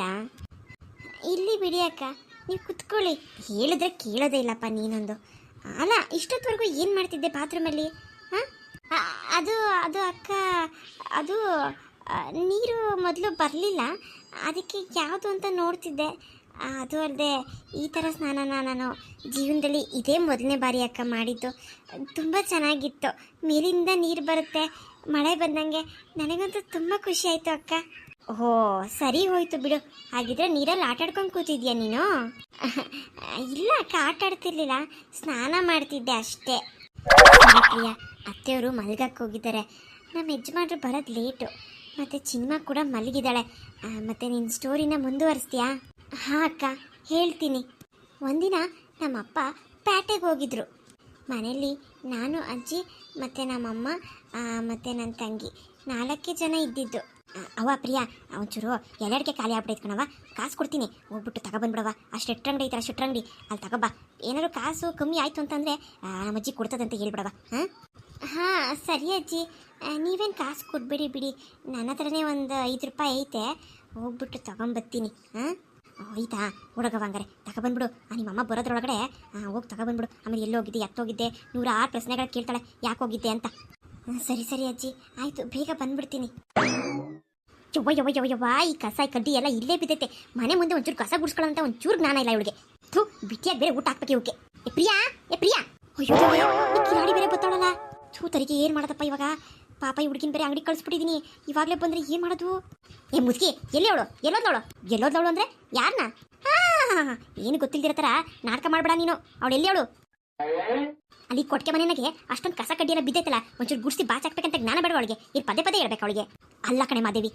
ಮಾಡಲಿಲ್ಲ. ಇಲ್ಲಿ ಬಿಡಿ ಅಕ್ಕ, ನೀವು ಕುತ್ಕೊಳ್ಳಿ. ಹೇಳಿದ್ರೆ ಕೇಳೋದೇ ಇಲ್ಲಪ್ಪ ನೀನೊಂದು. ಅಲ್ಲ, ಇಷ್ಟೊತ್ತವರೆಗೂ ಏನು ಮಾಡ್ತಿದ್ದೆ ಬಾತ್ರೂಮಲ್ಲಿ? ಹಾಂ, ಅದು ಅದು ಅಕ್ಕ, ಅದು ನೀರು ಮೊದಲು ಬರಲಿಲ್ಲ, ಅದಕ್ಕೆ ಯಾವುದು ಅಂತ ನೋಡ್ತಿದ್ದೆ. ಅದು ಅಲ್ಲದೆ ಈ ಥರ ಸ್ನಾನನ ನಾನು ಜೀವನದಲ್ಲಿ ಇದೇ ಮೊದಲನೇ ಬಾರಿ ಅಕ್ಕ ಮಾಡಿದ್ದು. ತುಂಬ ಚೆನ್ನಾಗಿತ್ತು. ಮೇಲಿಂದ ನೀರು ಬರುತ್ತೆ, ಮಳೆ ಬಂದಂಗೆ. ನನಗಂತೂ ತುಂಬ ಖುಷಿ ಆಯಿತು ಅಕ್ಕ. ಓಹೋ, ಸರಿ ಹೋಯ್ತು ಬಿಡು. ಹಾಗಿದ್ರೆ ನೀರಲ್ಲಿ ಆಟಾಡ್ಕೊಂಡು ಕೂತಿದ್ಯಾ ನೀನು? ಇಲ್ಲ ಅಕ್ಕ, ಆಟ ಆಡ್ತಿರ್ಲಿಲ್ಲ, ಸ್ನಾನ ಮಾಡ್ತಿದ್ದೆ ಅಷ್ಟೇ. ಪ್ರಿಯ, ಅತ್ತೆಯವರು ಮಲ್ಗಕ್ಕೆ ಹೋಗಿದ್ದಾರೆ. ನಮ್ಮ ಯಜಮಾನ್ರು ಬರೋದು ಲೇಟು, ಮತ್ತು ಚಿನ್ಮ ಕೂಡ ಮಲಗಿದ್ದಾಳೆ. ಮತ್ತು ನಿನ್ನ ಸ್ಟೋರಿನ ಮುಂದುವರಿಸ್ತೀಯಾ? ಹಾಂ ಅಕ್ಕ, ಹೇಳ್ತೀನಿ. ಒಂದಿನ ನಮ್ಮಪ್ಪ ಪೇಟೆಗೆ ಹೋಗಿದ್ರು. ಮನೇಲಿ ನಾನು, ಅಜ್ಜಿ ಮತ್ತು ನಮ್ಮಮ್ಮ ಮತ್ತು ನನ್ನ ತಂಗಿ 4 ಜನ ಇದ್ದಿದ್ದು. ಅವ್ವ ಪ್ರಿಯಾ, ಒಂಚೂರು ಎಲ್ಲಡಿಕೆ ಖಾಲಿ ಆಗ್ಬಿಟ್ಟೈತೆ ಕಣವ, ಕಾಸು ಕೊಡ್ತೀನಿ, ಹೋಗ್ಬಿಟ್ಟು ತಗೊಬಂದ್ಬಿಡವ. ಆ ಶೆಟ್ರಂಗಡಿ ಐತಲ್ಲ, ಶೆಟ್ರಂಗಡಿ ಅಲ್ಲಿ ತಗೊಬ್ಬ. ಏನಾದ್ರು ಕಾಸು ಕಮ್ಮಿ ಆಯಿತು ಅಂತಂದರೆ ನಮ್ಮ ಅಜ್ಜಿ ಕೊಡ್ತದಂತ ಹೇಳ್ಬಿಡವ. ಹಾಂ ಹಾಂ, ಸರಿ ಅಜ್ಜಿ, ನೀವೇನು ಕಾಸು ಕೊಡ್ಬೇಡಿ ಬಿಡಿ, ನನ್ನ ಹತ್ರನೇ ಒಂದು 5 ರೂಪಾಯಿ ಐತೆ, ಹೋಗ್ಬಿಟ್ಟು ತಗೊಂಬರ್ತೀನಿ. ಹಾಂ ಆಯ್ತಾ, ಹುಡುಗವ ಹಂಗಾರೆ ತಗೊಬಂದ್ಬಿಡು. ನಿಮ್ಮಮ್ಮ ಬರೋದ್ರೊಳಗಡೆ ಹೋಗಿ ತಗೊಬಂದ್ಬಿಡು. ಆಮೇಲೆ ಎಲ್ಲಿ ಹೋಗಿದ್ದೆ, ಹೋಗಿದ್ದೆ, 106 ಪ್ರಶ್ನೆಗಳು ಕೇಳ್ತಾಳೆ, ಯಾಕೆ ಹೋಗಿದ್ದೆ ಅಂತ. ಸರಿ ಸರಿ ಅಜ್ಜಿ, ಆಯಿತು, ಬೇಗ ಬಂದ್ಬಿಡ್ತೀನಿ. ಯವ್ವ, ಈ ಕಸ ಈ ಕಡ್ಡಿ ಎಲ್ಲ ಇಲ್ಲೇ ಬಿದ್ದೈತೆ. ಮನೆ ಮುಂದೆ ಒಂಚೂರು ಕಸ ಗುಡಿಸ್ಕೊಳ್ಳೋಂತ ಒಂಚೂರು ಜ್ಞಾನ ಇಲ್ಲ ಇವಳಿಗೆ. ಥೂ, ಬಿಟ್ಟಿಯಾಗಿ ಬೇರೆ ಊಟ ಹಾಕ್ಬೇಕು ಇವಕ್ಕೆ. ಏ ಪ್ರಿಯಾ, ಅಯ್ಯೋ ಕಿಲಾಡಿ ಬೇರೆ ಬತ್ತಾಳಲ್ಲ. ಥೂ, ತರಿಗೆ ಏನು ಮಾಡೋದಪ್ಪ ಇವಾಗ? ಪಾಪ ಈ ಹುಡುಗಿನ ಬೇರೆ ಅಂಗಡಿ ಕಳಿಸ್ಬಿಟ್ಟಿದ್ದೀನಿ. ಇವಾಗಲೇ ಬಂದರೆ ಏನು ಮಾಡೋದು? ಏ ಮುದುಕಿ, ಎಲ್ಲಿ ಅವಳು? ಎಲ್ಲೋದವಳು ಅಂದರೆ ಯಾರನ್ನ? ಹಾಂ, ಏನು ಗೊತ್ತಿಲ್ದಿರೋ ಥರ ನಾಟಕ ಮಾಡಬೇಡ ನೀನು. ಅವಳು ಎಲ್ಲಿ ಅವಳು? ಅಲ್ಲಿ ಕೊಟ್ಟಿಗೆ ಮನೆಯಾಗೆ ಅಷ್ಟೊಂದು ಕಸ ಕಡ್ಡಿ ಎಲ್ಲ ಬಿದ್ದೈತಲ್ಲ, ಒಂಚೂರು ಗುಡಿಸಿ ಬಾಚಾಕ್ಬೇಕಂತ ಜ್ಞಾನ ಬೇಡ ಅವಳಿಗೆ. ಇಲ್ಲಿ ಪದೇ ಹೇಳ್ಬೇಕು ಅವಳಿಗೆ. ಅಲ್ಲ ಕಣೆ ಮಾದೇವಿ,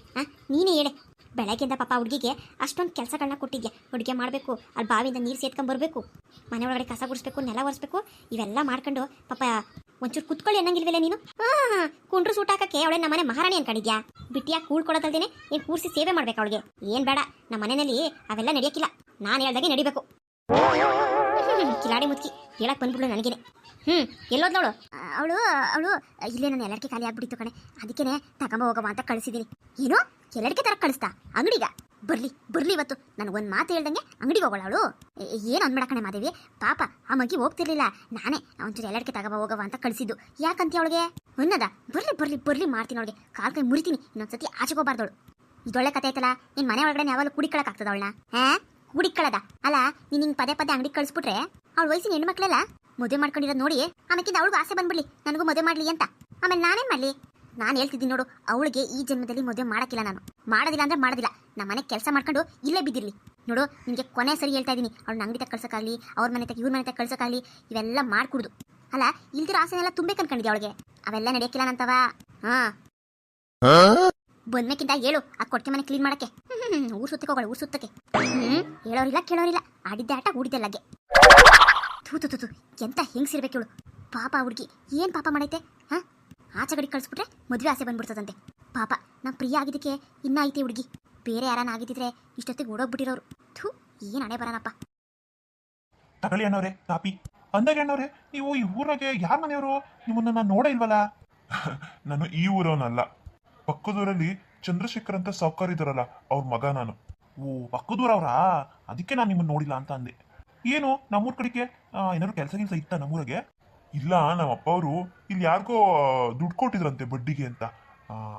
ನೀನೇ ಹೇಳೆ. ಬೆಳಗ್ಗೆಯಿಂದ ಪಾಪ ಹುಡುಗಿಗೆ ಅಷ್ಟೊಂದು ಕೆಲಸಗಳನ್ನ ಕೊಟ್ಟಿದ್ಯಾ. ಅಡುಗೆ ಮಾಡಬೇಕು, ಅಲ್ಲಿ ಬಾವಿಯಿಂದ ನೀರು ಸೇದ್ಕೊಂಬರ್ಬೇಕು, ಮನೆ ಒಳಗಡೆ ಕಸ ಗುಡಿಸ್ಬೇಕು, ನೆಲ ಒರೆಸ್ಬೇಕು, ಇವೆಲ್ಲ ಮಾಡ್ಕೊಂಡು ಪಾಪ ಒಂಚೂರು ಕುತ್ಕೊಳ್ಳಿ ಅನ್ನಂಗಿಲ್ವಲ್ಲ ನೀನು? ಕುಂಡ್ರು ಸೂಟ್ ಹಾಕಕ್ಕೆ ಅವಳೆ ನಮ್ಮನೆ ಮಹಾರಾಣಿ ಅನ್ಕೊಂಡಿದ್ಯಾ? ಬಿಟ್ಟಿಯಾಗಿ ಕೂಳ್ಕೊಡೋದಲ್ದೇನೆ ಏನು ಕೂರಿಸಿ ಸೇವೆ ಮಾಡ್ಬೇಕು ಅವಳಿಗೆ. ಏನು ಬೇಡ, ನಮ್ಮ ಮನೆಯಲ್ಲಿ ಅವೆಲ್ಲ ನಡೆಯೋಕ್ಕಿಲ್ಲ. ನಾನು ಹೇಳ್ದಾಗೆ ನಡಿಬೇಕು. ಕಿಲಾಡಿ ಮುದುಕಿ ಹೇಳಕ್ಕೆ ಬಂದ್ಬಿಡ್ಲು ನನಗೇನೆ. ಎಲ್ಲೋದ್ನವಳು? ಅವಳು ಇಲ್ಲೇ ನನ್ನ ಎಲ್ಲರಿಕೆ ಖಾಲಿ ಆಗ್ಬಿಟ್ಟಿತ್ತು ಕಣೆ, ಅದಕ್ಕೇನೆ ತಗೊಂಬ ಹೋಗವ ಅಂತ ಕಳಿಸಿದ್ದೀನಿ. ಏನೋ ಎಲ್ಲರಿಕೆ ತರ ಕಳಿಸ್ತಾ ಅಂಗಡಿಗ? ಬರ್ಲಿ ಇವತ್ತು ನನಗೊಂದು ಮಾತು ಹೇಳ್ದಂಗೆ ಅಂಗಡಿಗೆ ಹೋಗೋಳ ಅವಳು. ಏನು ಅಂದ್ಬೇಡ ಕಣೆ ಮಾದೇವಿ, ಪಾಪ ಆ ಮಗಿ ಹೋಗ್ತಿರ್ಲಿಲ್ಲ, ನಾನೇ ಒಂಚೂರು ಎಲ್ಲರಿಕೆ ತಗೊಂಬ ಹೋಗವ ಅಂತ ಕಳಿಸಿದ್ದು. ಯಾಕಂತ ಅವಳಿಗೆ ಅನ್ನದ? ಬರ್ಲಿ ಮಾಡ್ತೀನಿ ಅವಳಿಗೆ, ಕಾಲ್ ಕೈ ಮುರಿತೀನಿ. ಇನ್ನೊಂದ್ಸತಿ ಆಚೆಗೋಬಾರ್ದವಳು. ಇದೊಳ್ಳೆ ಕತೆ ಆಯ್ತಲ್ಲ, ನಿನ್ ಮನೆ ಒಳಗಡೆ ಯಾವಾಗಲೂ ಕುಡಿಕಳಕ್ ಆಗ್ತದ ಅವಳನ್ನ? ಹುಡಿಕಳದ ಅಲ್ಲ, ನೀನು ಹಿಂಗೆ ಪದೇ ಅಂಗಡಿ ಕಳಿಸ್ಬಿಟ್ರೆ ಅವಳು ವಯಸ್ಸಿನ ಹೆಣ್ಮಕ್ಳೆಲ್ಲ ಮದುವೆ ಮಾಡ್ಕೊಂಡಿರೋದು ನೋಡಿ ಆಮೇಕಿಂದ ಅವಳಿಗೂ ಆಸೆ ಬಂದ್ಬಿಡ್ಲಿ ನನಗೂ ಮದುವೆ ಮಾಡ್ಲಿ ಅಂತ. ಆಮೇಲೆ ನಾನೇನ್ ಮಾಡ್ಲಿ? ನಾನು ಹೇಳ್ತಿದ್ದೀನಿ ನೋಡು, ಅವಳಿಗೆ ಈ ಜನ್ಮದಲ್ಲಿ ಮದುವೆ ಮಾಡಕ್ಕಿಲ್ಲ. ನಾನು ಮಾಡೋದಿಲ್ಲ ಅಂದ್ರೆ ಮಾಡೋದಿಲ್ಲ. ನಮ್ಮ ಮನೆ ಕೆಲಸ ಮಾಡ್ಕೊಂಡು ಇಲ್ಲೇ ಬಿದ್ದಿರ್ಲಿ. ನೋಡು, ನಿಮಗೆ ಕೊನೆ ಸರಿ ಹೇಳ್ತಾ ಇದ್ದೀನಿ, ಅವಳನ್ನ ಅಂಗಡಿ ತಗ ಕಳ್ಸೋಕ್ಕಾಗಲಿ, ಅವ್ರ ಮನೆ ತಗ ಇವ್ರ ಮನೆ ತಗ ಕಳ್ಸೋಕ್ಕಾಗಲಿ, ಇವೆಲ್ಲ ಮಾಡ್ಕೊಡುದು. ಅಲ್ಲ, ಇಲ್ದಿರೋ ಆಸೆನೆಲ್ಲ ತುಂಬೇ ಕನ್ಕೊಂಡಿದ್ದೆ ಅವಳಿಗೆ, ಅವೆಲ್ಲ ನಡೆಯಕ್ಕಿಲ್ಲ ನಂತವ. ಬಂದ್ಮೇಕಿಂದ ಹೇಳು ಆ ಕೊಟ್ಟಿಗೆ ಮನೆ ಕ್ಲೀನ್ ಮಾಡಕ್ಕೆ. ಊರ್ ಸುತ್ತಕ್ಕೆ ಹೋಗೋಳು, ಊರ್ ಸುತ್ತಕ್ಕೆ. ಹೇಳೋರಿಲ್ಲ ಕೇಳೋರಿಲ್ಲ, ಆಡಿದ್ದೆ ಆಟ ಊಡಿದ್ದೆಲ್ಲಗೆ. ತೂ ಎಂತ ಹೆಂಗ್ಸಿರ್ಬೇಕು ಇವಳು. ಪಾಪ ಹುಡುಗಿ ಏನು ಪಾಪ ಮಾಡೈತೆ? ಆಚೆ ಗಡಿ ಕಳಿಸ್ಬಿಟ್ರೆ ಮದುವೆ ಆಸೆ ಬಂದ್ಬಿಡ್ತದಂತೆ. ಪಾಪ ನಮ್ಮ ಪ್ರಿಯ ಆಗಿದ್ದಕ್ಕೆ ಇನ್ನ ಐತೆ ಹುಡುಗಿ. ಬೇರೆ ಯಾರನ್ನ ಆಗಿದ್ದಿದ್ರೆ ಇಷ್ಟೊತ್ತಿಗೆ ಓಡೋಗ್ಬಿಟ್ಟಿರೋರು. ಥೂ, ಏನು ಹಣೆ ಬರೋಣಪ್ಪ. ತಗೊಳ್ಳಿ ಅಣ್ಣವ್ರೆ ಕಾಪಿ. ಅಂದಾಗೆ ಅಣ್ಣವ್ರೆ, ನೀವು ಈ ಊರಾಗೆ ಯಾರ ಮನೆಯವರು? ನಿಮ್ಮನ್ನ ನಾನು ನೋಡೇ ಇಲ್ವಲ್ಲ? ನಾನು ಈ ಊರವನಲ್ಲ, ಪಕ್ಕದೂರಲ್ಲಿ ಚಂದ್ರಶೇಖರ್ ಅಂತ ಸಾವ್ಕಾರ ಇದಾರಲ್ಲ, ಅವ್ರ ಮಗ ನಾನು. ಓ, ಪಕ್ಕದೂರವ್ರಾ? ಅದಕ್ಕೆ ನಾನು ನಿಮ್ಮನ್ನ ನೋಡಿಲ್ಲ ಅಂತ ಅಂದೆ. ಏನು ನಮ್ಮೂರ್ ಕಡೆಗೆ ಏನಾದ್ರು ಕೆಲಸ ಇತ್ತ ನಮ್ಮೂರಾಗೆ? ಇಲ್ಲ, ನಮ್ಮ ಅಪ್ಪ ಅವರು ಇಲ್ಲಿ ಯಾರಿಗೋ ದುಡ್ಡು ಕೊಟ್ಟಿದ್ರಂತೆ ಬಡ್ಡಿಗೆ ಅಂತ.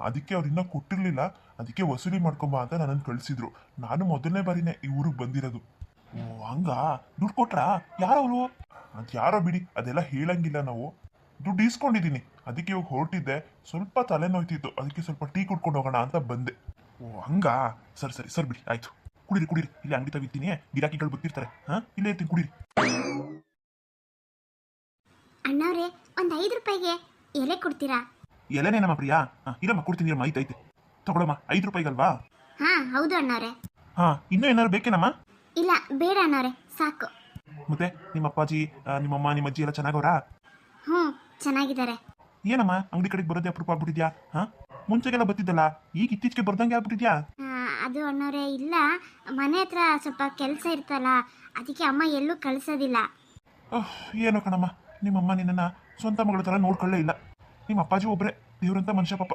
ಅದಕ್ಕೆ ಅವ್ರು ಇನ್ನೂ ಕೊಟ್ಟಿರ್ಲಿಲ್ಲ, ಅದಕ್ಕೆ ವಸೂಲಿ ಮಾಡ್ಕೊಂಬ ಅಂತ ನನ್ನನ್ನು ಕಳಿಸಿದ್ರು. ನಾನು ಮೊದಲನೇ ಬಾರಿನೇ ಈ ಊರಿಗೆ ಬಂದಿರೋದು. ಓ ಹಂಗ? ದುಡ್ಡು ಕೊಟ್ರಾ? ಯಾರವರು? ಅದು ಯಾರೋ ಬಿಡಿ, ಅದೆಲ್ಲ ಹೇಳಂಗಿಲ್ಲ ನಾವು. ದುಡ್ಡು ಈಸ್ಕೊಂಡಿದ್ದೀನಿ, ಅದಕ್ಕೆ ಇವಾಗ ಹೊರಟಿದ್ದೆ. ಸ್ವಲ್ಪ ತಲೆನೋಯ್ತಿತ್ತು, ಅದಕ್ಕೆ ಸ್ವಲ್ಪ ಟೀ ಕುಡ್ಕೊಂಡು ಹೋಗೋಣ ಅಂತ ಬಂದೆ. ಓ ಹಂಗ? ಸರಿ ಬಿಡಿ, ಆಯ್ತು. ಕುಡೀರಿ, ಇಲ್ಲಿ ಅಂಗಡಿ ತಗಿತೀನಿ, ಗಿರಾಕಿಗಳು ಬರ್ತಿರ್ತಾರೆ. ಇಲ್ಲೇ ಇರ್ತೀನಿ, ಕುಡೀರಿ. ಅಣ್ಣವ್ರೆ, ಒಂದು 5 ರೂಪಾಯಿಗೆ ಎಲೆ ಕೊಡ್ತೀರಾ? ಎಲೆನೇ ನಮ್ಮ ಪ್ರಿಯಾ? ಇರಮ್ಮ, ಕೊಡ್ತೀನಿ, ಇರಮ್ಮ, ಐತೆ ತಗೊಳಮ್ಮ. 5 ರೂಪಾಯಿಗಲ್ವಾ? ಹೌದು ಅಣ್ಣವ್ರೆ. ಇನ್ನೂ ಏನಾದ್ರು ಬೇಕೇನಮ್ಮ? ಇಲ್ಲ, ಬೇಡ ಅಣ್ಣವ್ರೆ, ಸಾಕು. ಮತ್ತೆ ನಿಮ್ಮ ಅಪ್ಪಾಜಿ, ನಿಮ್ಮಮ್ಮ, ನಿಮ್ಮ ಅಜ್ಜಿ ಎಲ್ಲ ಚೆನ್ನಾಗವ್ರಾ? ಚೆನ್ನಾಗಿದ್ದಾರೆ. ಏನಮ್ಮ ಅಂಗಡಿ ಕಡೆಗೆ ಬರೋದೇ ಅಪರೂಪ ಆಗ್ಬಿಟ್ಟಿದ್ಯಾ? ಮುಂಚೆಗೆಲ್ಲ ಬರ್ತಿದ್ದಲ್ಲ, ಈಗ ಇತ್ತೀಚೆಗೆ ಬರ್ದಂಗೆ ಆಗ್ಬಿಟ್ಟಿದ್ಯಾ? ಅದು ಅಣ್ಣವ್ರೆ, ಇಲ್ಲ, ಮನೆ ಹತ್ರ ಸ್ವಲ್ಪ ಕೆಲಸ ಇರ್ತಲ್ಲ, ಅದಕ್ಕೆ ಅಮ್ಮ ಎಲ್ಲೂ ಕಳಿಸೋದಿಲ್ಲ. ಏನೋ ಕಣಮ್ಮ, ನಿಮ್ಮಮ್ಮ ನಿನ್ನನ್ನು ಸ್ವಂತ ಮಗಳ ಥರ ನೋಡ್ಕೊಳ್ಳೇ ಇಲ್ಲ. ನಿಮ್ಮ ಅಪ್ಪಾಜಿ ಒಬ್ಬರೇ ದೇವ್ರಂತ ಮನುಷ್ಯ ಪಾಪ.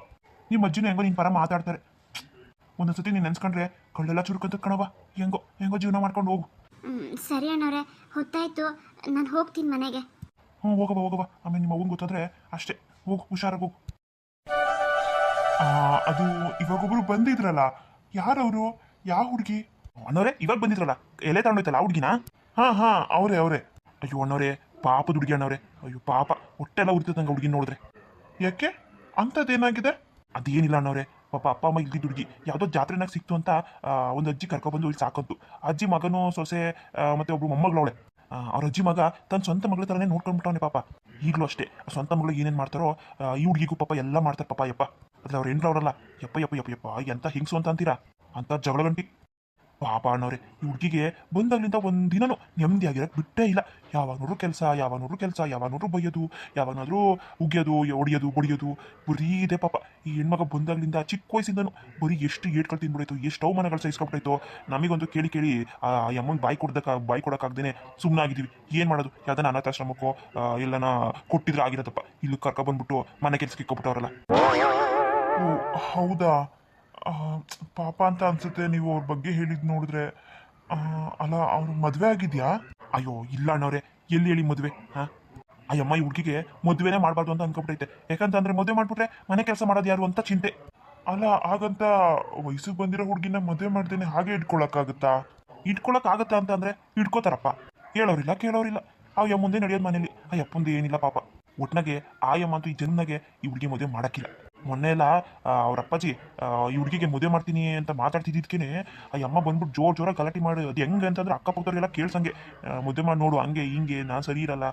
ನಿಮ್ಮ ಅಜ್ಜಿನೂ ಹೆಂಗೋ ನಿನ್ನ ಪರ ಮಾತಾಡ್ತಾರೆ. ಒಂದೊಂದ್ಸತಿ ನೀನು ನೆನ್ಸ್ಕೊಂಡ್ರೆ ಕಳ್ಳೆಲ್ಲ ಚುರುಕಂತ ಕಣವ. ಹೆಂಗೋ ಹೆಂಗೋ ಜೀವನ ಮಾಡ್ಕೊಂಡು ಹೋಗು. ಸರಿ ಅಣ್ಣವ್ರೆ, ಹೊತ್ತಾಯ್ತು, ನಾನು ಹೋಗ್ತೀನಿ ಮನೆಗೆ. ಹ್ಞೂ ಹೋಗವ. ಆಮೇಲೆ ನಿಮ್ಮ ಅವ್ವನ್ ಗೊತ್ತಾದ್ರೆ ಅಷ್ಟೇ, ಹೋಗು ಹುಷಾರಾಗಿ ಹೋಗು. ಅದು ಇವಾಗೊಬ್ರು ಬಂದಿದ್ರಲ್ಲ, ಯಾರವರು? ಯಾವ ಹುಡುಗಿ? ಅಣ್ಣವ್ರೆ ಇವಾಗ ಬಂದಿದ್ರಲ್ಲ, ಎಲೆ ತಗೊಂಡೋಯ್ತಲ್ಲ ಆ ಹುಡುಗಿನ? ಹಾ ಅವರೇ. ಅಯ್ಯೋ ಅಣ್ಣವ್ರೆ, ಪಾಪದ ಹುಡುಗಿ ಅಣ್ಣವ್ರೆ. ಅಯ್ಯೋ ಪಾಪ, ಹೊಟ್ಟೆಲ್ಲ ಉರಿತದಂಗ ಹುಡುಗಿ ನೋಡಿದ್ರೆ. ಯಾಕೆ ಅಂಥದ್ದೇನಾಗಿದೆ? ಅದೇನಿಲ್ಲ ಅಣ್ಣವ್ರೆ, ಪಾಪ ಅಪ್ಪ ಅಮ್ಮ ಇಲ್ದಿದ್ದು ಹುಡುಗಿ ಯಾವುದೋ ಜಾತ್ರೆನಾಗ ಸಿಕ್ತು ಅಂತ ಒಂದು ಅಜ್ಜಿ ಕರ್ಕೊಬಂದು ಇಲ್ಲಿ ಸಾಕಂತು. ಅಜ್ಜಿ ಮಗನೂ ಸೊಸೆ ಮತ್ತೆ ಒಬ್ರು ಮೊಮ್ಮಗಳವಳೆ. ಅವ್ರ ಅಜ್ಜಿ ಮಗ ತನ್ನ ಸ್ವಂತ ಮಗಳ ಥರನೇ ನೋಡ್ಕೊಂಡ್ಬಿಟ್ಟವನೆ ಪಾಪ. ಈಗಲೂ ಅಷ್ಟೇ ಸ್ವಂತ ಮಗಳು ಏನೇನು ಮಾಡ್ತಾರೋ ಈ ಹುಡುಗಿಗೂ ಪಾಪ ಎಲ್ಲ ಮಾಡ್ತಾರೆ ಪಾಪ. ಯಪ್ಪ ಅದ್ರ ಅವ್ರು ಹೆಂಡ್ರು ಅವರಲ್ಲ. ಯಪ್ಪ ಎಂತ ಹಿಂಗ್ಸು ಅಂತ ಅಂತೀರಾ? ಅಂತ ಜಗಳ ಗಂಟಿ ಪಾಪ ಅಣ್ಣವ್ರೆ. ಈ ಹುಡುಗಿಗೆ ಬಂದಾಗ್ಲಿಂದ ಒಂದಿನೂ ನೆಮ್ಮದಿಯಾಗಿರಕ್ಕೆ ಬಿಟ್ಟೇ ಇಲ್ಲ. ಯಾವಾಗ ನೋಡ್ರು ಕೆಲಸ, ಯಾವಾಗ ನೋಡ್ರು ಬೈಯೋದು, ಯಾವಾಗನಾದ್ರೂ ಉಗಿಯೋದು, ಹೊಡಿಯೋದು ಬಡಿಯೋದು, ಬರೀ ಇದೆ ಪಾಪ. ಈ ಹೆಣ್ಮಗ ಬಂದಾಗ್ಲಿಂದ ಚಿಕ್ಕ ವಯಸ್ಸಿಂದನು ಬರೀ ಎಷ್ಟು ಏಟ್ಗಳು ತಿನ್ಬಿಡಾಯ್ತು, ಎಷ್ಟು ಅವಮಾನಗಳು ಸಹಿಸ್ಕೊಬಿಟ್ಟಾಯ್ತು. ನಮಗಂತೂ ಕೇಳಿ ಆ ಅಮ್ಮಂಗೆ ಬಾಯಿ ಕೊಡೋಕ್ಕಾಗ್ದೇನೆ ಸುಮ್ಮನಾಗಿದ್ದೀವಿ. ಏನು ಮಾಡೋದು? ಯಾವ್ದಾನ ಅನಾಥಾಶ್ರಮಕ್ಕೋ ಎಲ್ಲನ ಕೊಟ್ಟಿದ್ರೆ ಆಗಿರೋದಪ್ಪ. ಇಲ್ಲಿ ಕರ್ಕೊಬಂದ್ಬಿಟ್ಟು ಮನೆ ಕೆಲ್ಸಕ್ಕೆ ಇಕ್ಕೊಬಿಟ್ಟವ್ರಲ್ಲ. ಓ ಹೌದಾ? ಪಾಪ ಅಂತ ಅನ್ಸುತ್ತೆ ನೀವು ಅವ್ರ ಬಗ್ಗೆ ಹೇಳಿದ್ ನೋಡಿದ್ರೆ. ಅಲ್ಲ ಅವ್ರ ಮದುವೆ ಆಗಿದ್ಯಾ? ಅಯ್ಯೋ ಇಲ್ಲ ಅಣ್ಣವ್ರೆ, ಎಲ್ಲಿ ಹೇಳಿ ಮದುವೆ? ಅಯ್ಯಮ್ಮ ಈ ಹುಡುಗಿಗೆ ಮದುವೆನೇ ಮಾಡಬಾರ್ದು ಅಂತ ಅನ್ಕೊಬಿಟ್ಟೈತೆ. ಯಾಕಂತಂದ್ರೆ ಮದುವೆ ಮಾಡ್ಬಿಟ್ರೆ ಮನೆ ಕೆಲಸ ಮಾಡೋದು ಯಾರು ಅಂತ ಚಿಂತೆ. ಅಲ್ಲ ಹಾಗಂತ ವಯಸ್ಸಿಗೆ ಬಂದಿರೋ ಹುಡುಗಿನ ಮದುವೆ ಮಾಡ್ದೇನೆ ಹಾಗೆ ಇಟ್ಕೊಳಕ್ಕಾಗುತ್ತಾ ಅಂತಂದ್ರೆ ಇಟ್ಕೋತಾರಪ್ಪ. ಕೇಳೋರಿಲ್ಲ. ಅಯ್ಯ ಮುಂದೆ ನಡೆಯೋದು ಮನೇಲಿ. ಅಯ್ಯಪ್ಪಂದು ಏನಿಲ್ಲ ಪಾಪ. ಒಟ್ನಾಗೆ ಆಯಮ್ಮ ಅಂತೂ ಈ ಜನ್ಮನಾಗೆ ಈ ಹುಡುಗಿ ಮದುವೆ ಮಾಡಕ್ಕಿಲ್ಲ. ಮೊನ್ನೆ ಎಲ್ಲ ಅವ್ರ ಅಪ್ಪಾಜಿ ಈ ಹುಡುಗಿಗೆ ಮದುವೆ ಮಾಡ್ತೀನಿ ಅಂತ ಮಾತಾಡ್ತಿದ್ದಕ್ಕೇನೆ ಆ ಅಮ್ಮ ಬಂದ್ಬಿಟ್ಟು ಜೋರಾಗಿ ಗಲಾಟೆ ಮಾಡಿ, ಅದು ಹೆಂಗೆ ಅಂತಂದ್ರೆ ಅಕ್ಕಪಕ್ಕದವ್ರಿಗೆಲ್ಲ ಕೇಳ್ಸಂಗೆ, ಮದುವೆ ಮಾಡಿ ನೋಡು ಹಂಗೆ ಹಿಂಗೆ, ನಾನು ಸರಿ ಇರಲ್ಲ,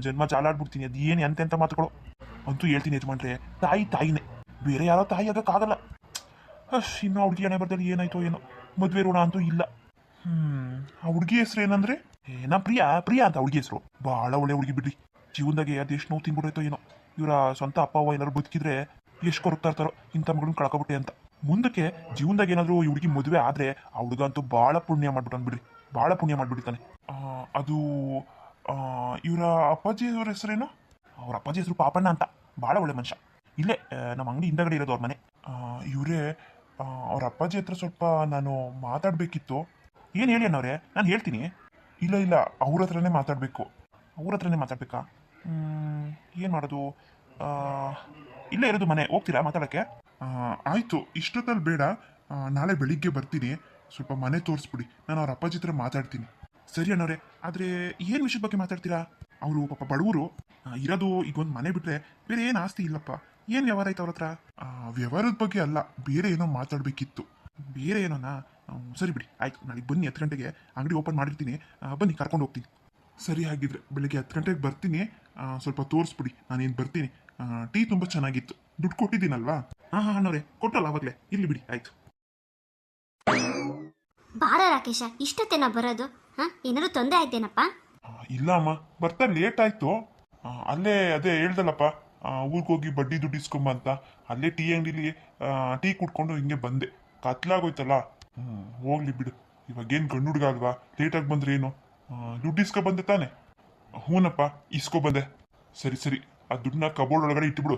ಜನ್ಮ ಜಾಲಾಡ್ಬಿಡ್ತೀನಿ, ಅದು ಏನು ಎಂತೆಂಥ ಮಾತುಗಳು ಅಂತೂ ಹೇಳ್ತೀನಿ ಯಜಮಾನ್ರೆ. ತಾಯಿನೇ, ಬೇರೆ ಯಾರೋ ತಾಯಿ ಆಗಕ್ಕಾಗಲ್ಲ. ಇನ್ನು ಆ ಹುಡುಗಿ ಹಣೆ ಬರ್ದಲ್ಲಿ ಏನಾಯ್ತೋ ಏನೋ, ಮದುವೆ ಋಣ ಅಂತೂ ಇಲ್ಲ. ಆ ಹುಡುಗಿ ಹೆಸರು ಏನಂದ್ರೆ? ಪ್ರಿಯಾ ಅಂತ ಹುಡುಗಿ ಹೆಸರು. ಭಾಳ ಒಳ್ಳೆ ಹುಡುಗಿ ಬಿಡ್ರಿ. ಜೀವನದಾಗೆ ಅದೆಷ್ಟು ನೋವು ತಿನ್ಬಿಡೋಯ್ತೋ ಏನೋ. ಇವರ ಸ್ವಂತ ಅಪ್ಪ ಅವ್ವ ಎಲ್ಲರೂ ಬದುಕಿದ್ರೆ ಎಷ್ಟು ಕೊರಗ್ತಾ ಇರ್ತಾರೋ ಇಂಥ ಮಗಳನ್ನ ಕಳ್ಕೊಬಿಟ್ಟೆ ಅಂತ. ಮುಂದಕ್ಕೆ ಜೀವನದಾಗ ಏನಾದರೂ ಈ ಹುಡುಗಿ ಮದುವೆ ಆದರೆ ಆ ಹುಡುಗ ಅಂತೂ ಭಾಳ ಪುಣ್ಯ ಮಾಡ್ಬಿಡ್ತಾನೆ. ಅದು ಇವರ ಅಪ್ಪಾಜಿಯವ್ರ ಹೆಸರೇನು? ಅವ್ರ ಅಪ್ಪಾಜಿ ಹೆಸರು ಪಾಪಣ್ಣ ಅಂತ. ಭಾಳ ಒಳ್ಳೆ ಮನುಷ್ಯ. ಇಲ್ಲೇ ನಮ್ಮ ಅಂಗಡಿ ಹಿಂದಗಡೆ ಇರೋದು ಅವ್ರ ಮನೆ. ಇವರೇ ಅವ್ರ ಅಪ್ಪಾಜಿ ಹತ್ರ ಸ್ವಲ್ಪ ನಾನು ಮಾತಾಡಬೇಕಿತ್ತು. ಏನು ಹೇಳಿ ಅನ್ನೋರೆ, ನಾನು ಹೇಳ್ತೀನಿ. ಇಲ್ಲ ಅವ್ರ ಹತ್ರನೇ ಮಾತಾಡಬೇಕು. ಅವ್ರ ಹತ್ರನೇ ಮಾತಾಡ್ಬೇಕಾ? ಏನು ಮಾಡೋದು? ಇಲ್ಲೇ ಇರೋದು ಮನೆ, ಹೋಗ್ತೀರಾ ಮಾತಾಡೋಕ್ಕೆ? ಆಯಿತು, ಇಷ್ಟೊತ್ತಲ್ಲಿ ಬೇಡ, ನಾಳೆ ಬೆಳಿಗ್ಗೆ ಬರ್ತೀನಿ. ಸ್ವಲ್ಪ ಮನೆ ತೋರಿಸ್ಬಿಡಿ, ನಾನು ಅವ್ರ ಅಪ್ಪಾಜಿ ಹತ್ರ ಮಾತಾಡ್ತೀನಿ. ಸರಿ ಅನ್ನೋರೆ. ಆದರೆ ಏನು ವಿಷಯದ ಬಗ್ಗೆ ಮಾತಾಡ್ತೀರಾ? ಅವರು ಪಾಪ ಬಡವರು, ಇರೋದು ಈಗ ಒಂದು ಮನೆ ಬಿಟ್ಟರೆ ಬೇರೆ ಏನು ಆಸ್ತಿ ಇಲ್ಲಪ್ಪ. ಏನು ವ್ಯವಹಾರ ಆಯ್ತು ಅವ್ರ ಹತ್ರ? ವ್ಯವಹಾರದ ಬಗ್ಗೆ ಅಲ್ಲ, ಬೇರೆ ಏನೋ ಮಾತಾಡಬೇಕಿತ್ತು. ಬೇರೆ ಏನೋನಾ? ಸರಿ ಬಿಡಿ, ಆಯಿತು, ನಾಳೆ ಬನ್ನಿ 10 ಗಂಟೆಗೆ ಅಂಗಡಿ ಓಪನ್ ಮಾಡಿರ್ತೀನಿ. ಬನ್ನಿ, ಕರ್ಕೊಂಡು ಹೋಗ್ತೀನಿ. ಸರಿ, ಹಾಗಿದ್ರೆ ಬೆಳಗ್ಗೆ 10 ಗಂಟೆಗೆ ಬರ್ತೀನಿ. ಸ್ವಲ್ಪ ತೋರಿಸ್ಬಿಡಿ, ನಾನೇನು ಬರ್ತೀನಿ. ಟೀ ತುಂಬ ಚೆನ್ನಾಗಿತ್ತು. ದುಡ್ಡು ಕೊಟ್ಟಿದ್ದೀನಲ್ವಾ? ಹಾಂ ಅನ್ನೋರೆ, ಕೊಟ್ಟಲ್ಲ ಅವಾಗಲೇ. ಇಲ್ಲಿ ಬಿಡಿ, ಆಯಿತು. ಬಾರ ರಾಕೇಶ, ಇಷ್ಟೊತ್ತೇನ ಬರೋದು? ಏನಾದ್ರು ತೊಂದರೆ ಆಯ್ತೇನಪ್ಪ? ಇಲ್ಲ ಅಮ್ಮ, ಬರ್ತಾ ಲೇಟ್ ಆಯಿತು. ಅದೇ ಹೇಳ್ದಲ್ಲಪ್ಪ, ಊರಿಗೆ ಹೋಗಿ ಬಡ್ಡಿ ದುಡ್ಡು ಇಸ್ಕೊಂಬ ಅಂತ. ಅಲ್ಲೇ ಟೀ ಅಂಗಡಿಲಿ ಟೀ ಕುಡ್ಕೊಂಡು ಹಿಂಗೆ ಬಂದೆ. ಕತ್ಲಾಗೋಯ್ತಲ್ಲ. ಹೋಗ್ಲಿ ಬಿಡು, ಇವಾಗೇನು ಗಂಡು ಹುಡುಗ ಅಲ್ವಾ, ಲೇಟಾಗಿ ಬಂದ್ರೆ ಏನು? ದುಡ್ಡು ಇಸ್ಕೊ ಬಂದೆ ತಾನೆ? ಹ್ಞೂನಪ್ಪ, ಇಸ್ಕೊ ಬಂದೆ. ಸರಿ, ಆ ದುಡ್ಡನ್ನ ಕಬೋರ್ಡ್ ಒಳಗಡೆ ಇಟ್ಟುಬಿಡು.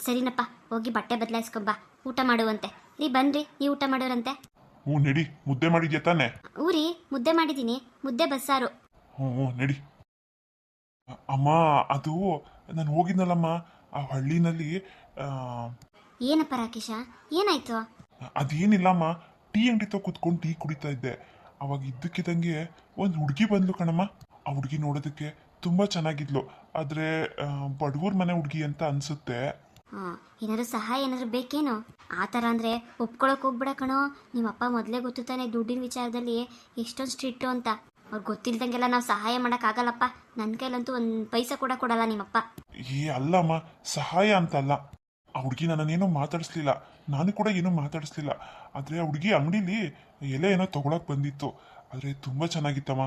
ಸರಿನಪ್ಪ, ಹೋಗಿ ಬಟ್ಟೆ ಬದಲಾಯಿಸ್ಕೊಂಬ, ಊಟ ಮಾಡುವಂತೆ. ಬನ್ರಿ, ನೀವು ಊಟ ಮಾಡೋರಂತೆ. ಹ್ಞೂ ನಡಿ. ಮುದ್ದೆ ಮಾಡಿದ್ಯಾ ತಾನೆ? ಊರಿ ಮುದ್ದೆ ಮಾಡಿದ್ದೀನಿ, ಮುದ್ದೆ ಬಸ್ಸಾರು. ಹ್ಞೂ ನಡಿ. ಅಮ್ಮ, ಅದು ನಾನು ಹೋಗಿದ್ನಲ್ಲಮ್ಮ ಆ ಹಳ್ಳಿನಲ್ಲಿ. ಏನಪ್ಪ ರಾಕೇಶ, ಏನಾಯ್ತು? ಅದೇನಿಲ್ಲಮ್ಮ, ಟೀ ಅಂಗಡಿ ತಗೋ ಕೂತ್ಕೊಂಡು ಟೀ ಕುಡಿತಾ ಇದ್ದೆ. ಅವಾಗ ಇದ್ದಕ್ಕಿದ್ದಂಗೆ ಒಂದು ಹುಡುಗಿ ಬಂದ್ಲು ಕಣಮ್ಮ. ಆ ಹುಡುಗಿ ನೋಡೋದಕ್ಕೆ ತುಂಬ ಚೆನ್ನಾಗಿದ್ಲು. ಆದರೆ ಬಡವ್ರ ಮನೆ ಹುಡುಗಿ ಅಂತ ಅನ್ಸುತ್ತೆ. ಏನಾದ್ರು ಸಹಾಯ ಏನಾದ್ರು ಬೇಕೇನೋ? ಆ ಥರ ಅಂದರೆ ಒಪ್ಕೊಳಕ್ ಹೋಗ್ಬಿಡ ಕಣೋ. ನಿಮ್ಮಪ್ಪ ಮೊದಲೇ ಗೊತ್ತು ತಾನೆ ದುಡ್ಡಿನ ವಿಚಾರದಲ್ಲಿ ಎಷ್ಟೊಂದು ಸ್ಟ್ರಿಕ್ಟು ಅಂತ. ಅವ್ರಿಗೆ ಗೊತ್ತಿಲ್ದಂಗೆಲ್ಲ ನಾವು ಸಹಾಯ ಮಾಡೋಕ್ಕಾಗಲ್ಲಪ್ಪ. ನನ್ನ ಕೈಲಂತೂ ಒಂದು ಪೈಸೆ ಕೂಡ ಕೊಡಲ್ಲ ನಿಮ್ಮಪ್ಪ. ಅಲ್ಲಮ್ಮ, ಸಹಾಯ ಅಂತಲ್ಲ. ಆ ಹುಡುಗಿ ನನ್ನನ್ನೇನೋ ಮಾತಾಡಿಸ್ಲಿಲ್ಲ, ನಾನು ಕೂಡ ಏನೂ ಮಾತಾಡಿಸ್ಲಿಲ್ಲ. ಆದರೆ ಆ ಹುಡುಗಿ ಅಂಗಡಿಲಿ ಎಲೆ ಏನೋ ತೊಗೊಳಕ್ಕೆ ಬಂದಿತ್ತು. ಆದರೆ ತುಂಬ ಚೆನ್ನಾಗಿತ್ತಮ್ಮ.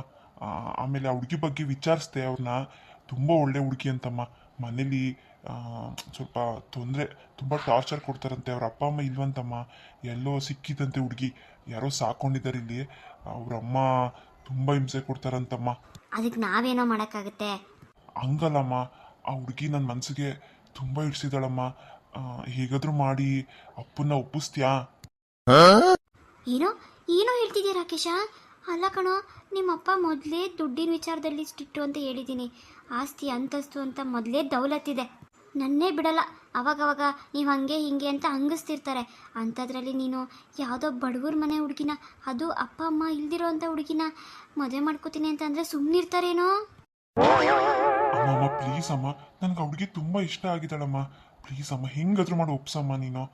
ಆಮೇಲೆ ಆ ಹುಡುಗಿ ಬಗ್ಗೆ ವಿಚಾರಿಸ್ದೆ ಅವ್ರನ್ನ. ತುಂಬ ಒಳ್ಳೆ ಹುಡುಗಿ ಅಂತಮ್ಮ. ಮನೇಲಿ ಸ್ವಲ್ಪ ತೊಂದರೆ, ತುಂಬ ಟಾರ್ಚರ್ ಕೊಡ್ತಾರಂತೆ. ಅವ್ರ ಅಪ್ಪ ಅಮ್ಮ ಇಲ್ವಂತಮ್ಮ, ಎಲ್ಲೋ ಸಿಕ್ಕಿದಂತೆ ಹುಡುಗಿ. ಯಾರೋ ಸಾಕೊಂಡಿದ್ದಾರೆ ಇಲ್ಲಿ. ಅವ್ರಮ್ಮ ತುಂಬ ಹಿಂಸೆ ಕೊಡ್ತಾರಂತಮ್ಮ. ಅದಕ್ಕೆ ನಾವೇನೋ ಮಾಡೋಕ್ಕಾಗುತ್ತೆ? ಹಂಗಲ್ಲಮ್ಮ, ಆ ಹುಡುಗಿ ನನ್ನ ಮನಸ್ಸಿಗೆ ತುಂಬ ಹಿಡ್ಸಿದಾಳಮ್ಮ. ಹೇಗಾದ್ರೂ ಮಾಡಿ ಅಪ್ಪನ್ನ ಒಪ್ಪಿಸ್ತೀಯಾ? ಏನೋ ಏನೋ ಹೇಳ್ತಿದ್ಯಾ ರಾಕೇಶ? ಅಲ್ಲ ಕಣೋ, ನಿಮ್ಮಪ್ಪ ಮೊದಲೇ ದುಡ್ಡಿನ ವಿಚಾರದಲ್ಲಿ ಸ್ಟ್ರಿಕ್ಟು ಅಂತ ಹೇಳಿದ್ದೀನಿ. ಆಸ್ತಿ ಅಂತಸ್ತು ಅಂತ ಮೊದಲೇ ದೌಲತ್ತಿದೆ, ನನ್ನೇ ಬಿಡಲ್ಲ. ಅವಾಗವಾಗ ನೀವು ಹಂಗೆ ಹಿಂಗೆ ಅಂತ ಹಂಗಿಸ್ತಿರ್ತಾರೆ. ಅಂಥದ್ರಲ್ಲಿ ನೀನು ಯಾವುದೋ ಬಡವ್ರ ಮನೆ ಹುಡುಗಿನ, ಅದು ಅಪ್ಪ ಅಮ್ಮ ಇಲ್ದಿರೋ ಅಂಥ ಹುಡುಗಿನ ಮದುವೆ ಮಾಡ್ಕೋತೀನಿ ಅಂತಂದರೆ ಸುಮ್ಮನಿರ್ತಾರೇನೋ? ಅಮ್ಮ ಪ್ಲೀಸ್ ಅಮ್ಮ, ನನ್ಗೆ ಹುಡುಗಿ ತುಂಬಾ ಇಷ್ಟ ಆಗಿದ್ದಾಳಮ್ಮ. ಪ್ಲೀಸ್ ಅಮ್ಮ, ಹೆಂಗಾದ್ರೂ ಮಾಡಿ ಒಪ್ಸಮ್ಮ ನೀನು.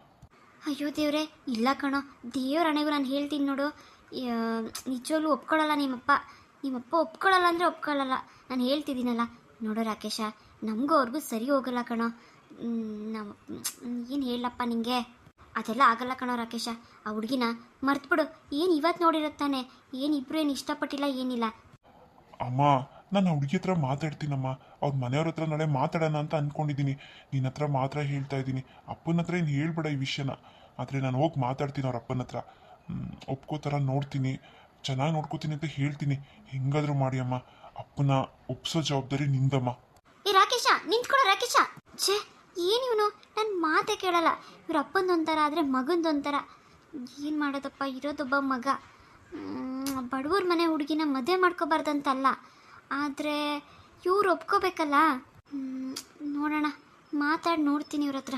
ಅಯ್ಯೋ ದೇವ್ರೆ, ಇಲ್ಲ ಕಣೋ, ದೇವ್ರ ಹಣೆಗೂ ನಾನು ಹೇಳ್ತೀನಿ ನೋಡು. ನಿಜವಾಗ್ಲೂ ಒಪ್ಕೊಳ್ಳಲ್ಲ ನಿಮ್ಮಪ್ಪ ಒಪ್ಕೊಳ್ಳಲ್ಲ ಅಂದರೆ ಒಪ್ಕೊಳ್ಳಲ್ಲ. ನಾನು ಹೇಳ್ತಿದ್ದೀನಲ್ಲ ನೋಡು ರಾಕೇಶ, ನಮಗೂ ಅವ್ರಿಗೂ ಸರಿ ಹೋಗಲ್ಲ ಕಣೋ. ನಾವು ಏನು ಹೇಳಪ್ಪ ನಿಂಗೆ, ಅದೆಲ್ಲ ಆಗಲ್ಲ ಕಣೋ ರಾಕೇಶ. ಆ ಹುಡುಗಿನ ಮರ್ತ್ಬಿಡು. ಏನು ಇವತ್ತು ನೋಡಿರುತ್ತಾನೆ, ಏನು ಇಬ್ಬರು ಏನು ಇಷ್ಟಪಟ್ಟಿಲ್ಲ ಏನಿಲ್ಲ. ಅಮ್ಮ, ನಾನು ಹುಡುಗಿ ಹತ್ರ ಮಾತಾಡ್ತೀನಮ್ಮ. ಅವ್ರ ಮನೆಯವ್ರ ಹತ್ರ ನಾಳೆ ಮಾತಾಡೋಣ ಅಂತ ಅಂದ್ಕೊಂಡಿದ್ದೀನಿ. ನಿನ್ನ ಹತ್ರ ಮಾತ್ರ ಹೇಳ್ತಾ ಇದ್ದೀನಿ. ಅಪ್ಪನ ಹತ್ರ ಏನು ಹೇಳ್ಬೇಡ ಈ ವಿಷಯನ. ಆದರೆ ನಾನು ಹೋಗಿ ಮಾತಾಡ್ತೀನಿ ಅವ್ರ ಅಪ್ಪನ ಹತ್ರ. ಒಪ್ಕೋತಾರ ನೋಡ್ತೀನಿ, ಚೆನ್ನಾಗಿ ನೋಡ್ಕೋತೀನಿ ಅಂತ ಹೇಳ್ತೀನಿ. ಹೆಂಗಾದ್ರೂ ಮಾಡಿ ಅಮ್ಮ, ಅಪ್ಪನ ಒಪ್ಸೋ ಜವಾಬ್ದಾರಿ ನಿಂದಮ್ಮ. ಏ ರಾಕೇಶ, ನಿಂತ್ಕೊಳ್ಳೋ ರಾಕೇಶ. ಛೇ, ಏನು ಇವನು ನನ್ನ ಮಾತೇ ಕೇಳಲ್ಲ. ಇವ್ರ ಅಪ್ಪಂದೊಂಥರ ಆದರೆ ಮಗಂದೊಂಥರ. ಏನು ಮಾಡೋದಪ್ಪ, ಇರೋದೊಬ್ಬ ಮಗ. ಬಡವ್ರ ಮನೆ ಹುಡುಗಿನ ಮದುವೆ ಮಾಡ್ಕೋಬಾರ್ದಂತಲ್ಲ, ಆದರೆ ಇವ್ರು ಒಪ್ಕೋಬೇಕಲ್ಲ. ನೋಡೋಣ, ಮಾತಾಡಿ ನೋಡ್ತೀನಿ ಇವ್ರ ಹತ್ರ.